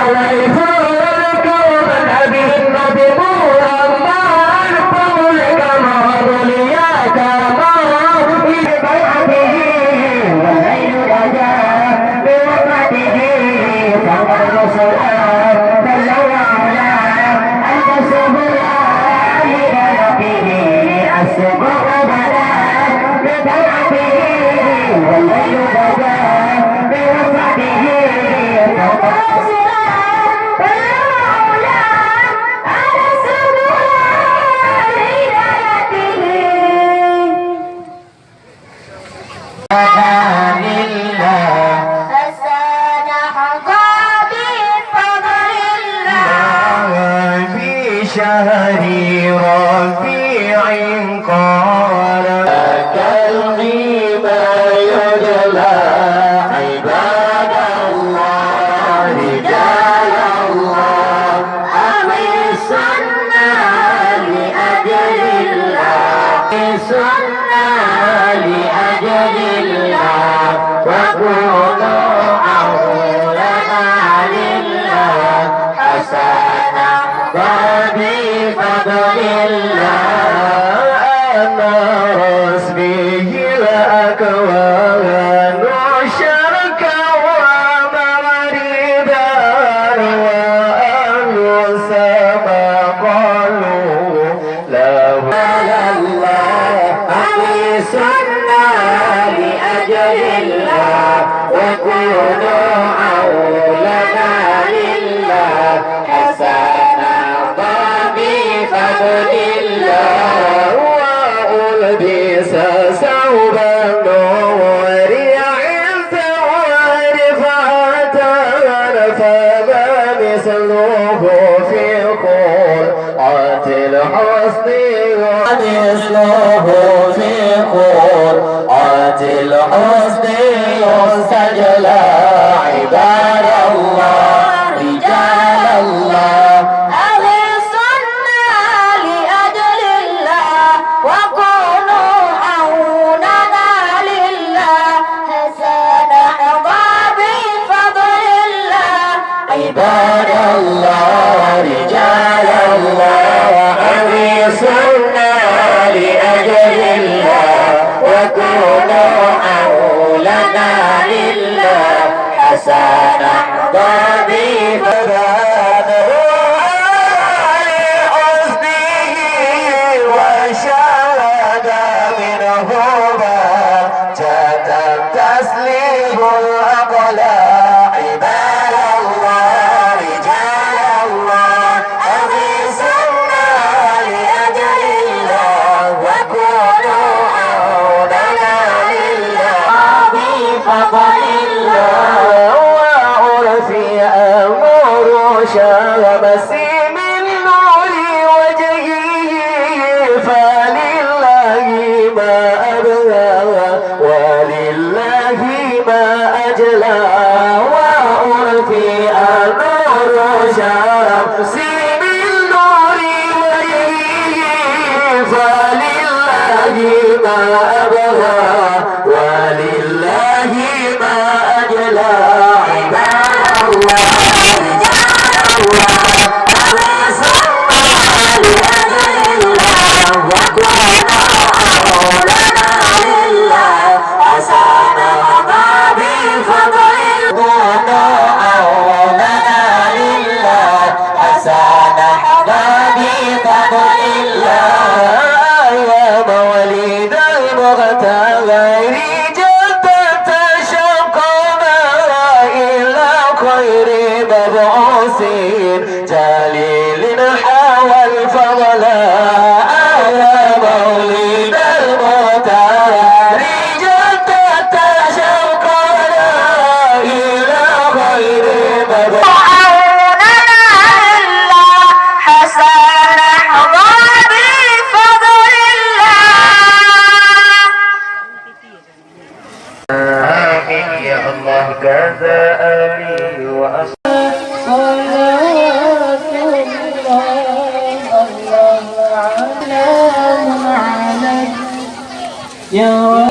Alaikum شهر ربيع قال كالغيمة يدلى عباد الله رجال الله أمسنا لأجل الله أمسنا لأجل الله وكونوا أولنا لله حسنا وبفضل الله أنا رسبه الأكوان شركا ومغربا وأهل السماء قالوا له الله أمسنا لأجل الله وكونوا أولنا لله حسنا بفضل الله وألبس ثوب النور عند ورفعة فما مثله في قرعة الحسن مثله في قرعة الحسن يستجلى عباد الله رجال الله أمسنا لأجل الله وكونوا عوننا لله حسنا بفضل الله عباد الله رجال الله أمسنا لأجل الله وكونوا أولنا لله حسنا بفضله لحسنه وشهد منه بهجة تسليم الأقلاع عباد الله رجال الله أمسنا لأجل الله وكونوا عوننا لله بفضل الله وعرفي أمر شمس من نور وجهه فلله ما أبغى ولله ما أجلى وعرفي أمر شمس من نور وجهه فلله ما أبغى ولله ما أجلى عباد الله يا مواليد المغتغير جدت شوقنا إلى خير مبعوثين جليل حوى الفضل يا مولد المغتغير جدت شوقنا إلى خير مبعوثين آمين يا الله كذا أبي وأصحابي صلوات الله عليك يا